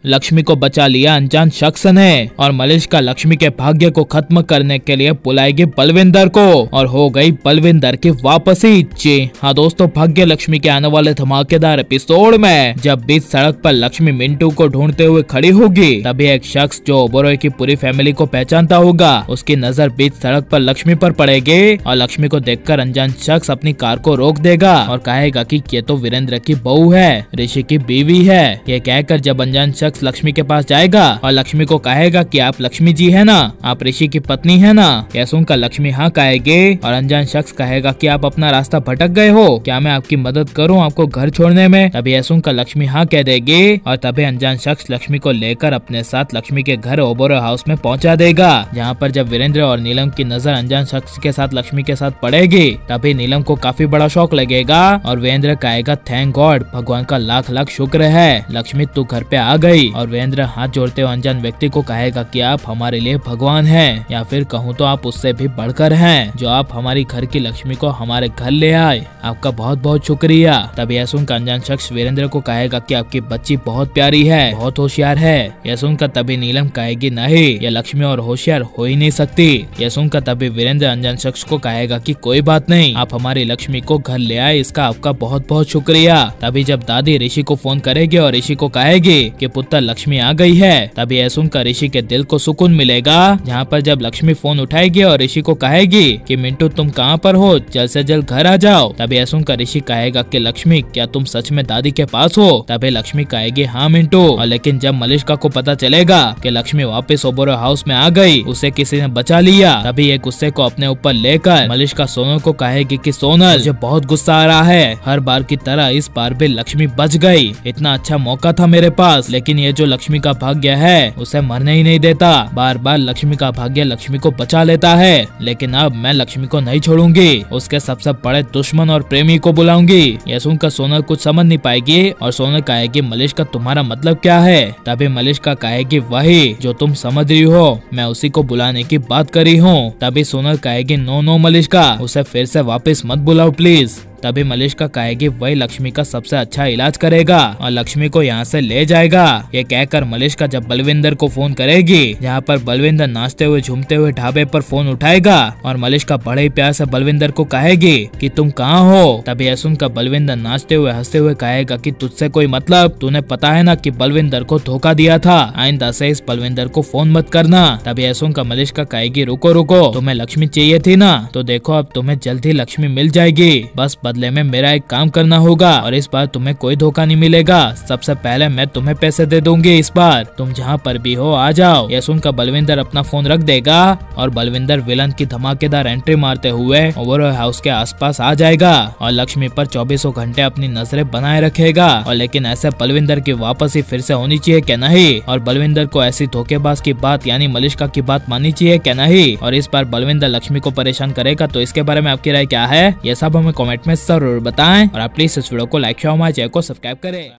लक्ष्मी को बचा लिया अनजान शख्स ने और मलिष्का लक्ष्मी के भाग्य को खत्म करने के लिए बुलाएगी बलविंदर को और हो गई बलविंदर की वापसी। जी हाँ दोस्तों, भाग्य लक्ष्मी के आने वाले धमाकेदार एपिसोड में जब बीच सड़क पर लक्ष्मी मिंटू को ढूंढते हुए खड़ी होगी, तभी एक शख्स जो ओबेरॉय की पूरी फैमिली को पहचानता होगा, उसकी नजर बीच सड़क पर लक्ष्मी पर पड़ेगी और लक्ष्मी को देखकर अनजान शख्स अपनी कार को रोक देगा और कहेगा कि ये तो वीरेंद्र की बहू है, ऋषि की बीवी है। ये कहकर जब अनजान शख्स लक्ष्मी के पास जाएगा और लक्ष्मी को कहेगा कि आप लक्ष्मी जी है ना, आप ऋषि की पत्नी है ना, यह सुनकर लक्ष्मी हाँ कहेगी और अनजान शख्स कहेगा कि आप अपना रास्ता भटक गए हो, क्या मैं आपकी मदद करूं आपको घर छोड़ने में। तभी यह सुनकर लक्ष्मी हाँ कह देगी और तभी अनजान शख्स लक्ष्मी को लेकर अपने साथ लक्ष्मी के घर ओबेरॉय हाउस में पहुंचा देगा, जहां पर जब वीरेंद्र और नीलम की नजर अनजान शख्स के साथ लक्ष्मी के साथ पड़ेगी, तभी नीलम को काफी बड़ा शौक लगेगा और वीरेंद्र कहेगा थैंक गॉड, भगवान का लाख लाख शुक्र है, लक्ष्मी तू घर पे आ गई। और वीरेंद्र हाथ जोड़ते हुए अनजान व्यक्ति को कहेगा कि आप हमारे लिए भगवान हैं, या फिर कहूँ तो आप उससे भी बढ़कर हैं, जो आप हमारी घर की लक्ष्मी को हमारे घर ले आए, आपका बहुत बहुत शुक्रिया। तब यह सुनकर अनजान शख्स वीरेंद्र को कहेगा कि आपकी बच्ची बहुत प्यारी है, बहुत होशियार है। यह सुनकर तभी नीलम कहेगी नहीं, यह लक्ष्मी और होशियार हो ही नहीं सकती। यह सुनकर तभी वीरेंद्र अनजान शख्स को कहेगा कि कोई बात नहीं, आप हमारी लक्ष्मी को घर ले आए, इसका आपका बहुत बहुत शुक्रिया। तभी जब दादी ऋषि को फोन करेगी और ऋषि को कहेगी कि पुत्र लक्ष्मी आ गई है, तभी यह सुनकर ऋषि के दिल को सुकून मिलेगा, जहाँ पर जब लक्ष्मी फोन उठाएगी और ऋषि को कहेगी कि मिंटू तुम कहाँ पर हो, जल्द से जल्द घर आ जाओ। तभी यह सुनकर ऋषि कहेगा कि लक्ष्मी क्या तुम सच में दादी के पास हो। तभी लक्ष्मी कहेगी हाँ मिंटू। और लेकिन जब मलिष्का को पता चलेगा कि लक्ष्मी वापस ओबेरॉय हाउस में आ गई, उसे किसी ने बचा लिया, तभी एक गुस्से को अपने ऊपर लेकर मलिष्का सोनल को कहेगी कि सोनल मुझे बहुत गुस्सा आ रहा है, हर बार की तरह इस बार भी लक्ष्मी बच गई, इतना अच्छा मौका था मेरे पास, लेकिन ये जो लक्ष्मी का भाग्य है उसे मरने ही नहीं देता, बार बार लक्ष्मी का भाग्य लक्ष्मी को बचा लेता है, लेकिन अब मैं लक्ष्मी को नहीं छोड़ूंगी, उसके सबसे बड़े दुश्मन और प्रेमी को बुलाऊंगी। यह सुनकर सोनल कुछ समझ नहीं पाएगी और सोनल कहेगी मलिष्का तुम्हारा मतलब क्या है। तभी मलिष्का कहेगी वही जो तुम समझ रही हो, मैं उसी को बुलाने की बात करी हूँ। तभी सोनल कहेगी नो नो मलिष्का, उसे फिर से वापस मत बुलाओ प्लीज। तभी मलिष्का कहेगी वही लक्ष्मी का सबसे अच्छा इलाज करेगा और लक्ष्मी को यहाँ से ले जाएगा। ये कहकर मलिष्का जब बलविंदर को फोन करेगी, जहाँ पर बलविंदर नाचते हुए झूमते हुए ढाबे पर फोन उठाएगा और मलिष्का बड़े ही प्यार से बलविंदर को कहेगी कि तुम कहाँ हो। तभी यह सुनकर बलविंदर नाचते हुए हंसते हुए कहेगा कि तुझसे कोई मतलब, तूने पता है ना कि बलविंदर को धोखा दिया था, आइंदा से इस बलविंदर को फोन मत करना। तभी यह सुनकर मलिष्का कहेगी रुको रुको, तुम्हें लक्ष्मी चाहिए थी ना, तो देखो अब तुम्हें जल्द ही लक्ष्मी मिल जाएगी, बस बदले में मेरा एक काम करना होगा और इस बार तुम्हें कोई धोखा नहीं मिलेगा, सबसे पहले मैं तुम्हें पैसे दे दूंगी, इस बार तुम जहाँ पर भी हो आ जाओ। यह सुनकर बलविंदर अपना फोन रख देगा और बलविंदर विलन की धमाकेदार एंट्री मारते हुए ओबेरॉय हाउस के आसपास आ जाएगा और लक्ष्मी पर 24 घंटे अपनी नजरें बनाए रखेगा। और लेकिन ऐसे बलविंदर की वापसी फिर से होनी चाहिए क्या नहीं, और बलविंदर को ऐसी धोखेबाज की बात यानी मलिष्का की बात माननी चाहिए क्या नहीं, और इस बार बलविंदर लक्ष्मी को परेशान करेगा, तो इसके बारे में आपकी राय क्या है, ये सब हमें कमेंट में जरूर बताएं और आप प्लीज इस वीडियो को लाइक शेयर और हमारे चैनल को सब्सक्राइब करें।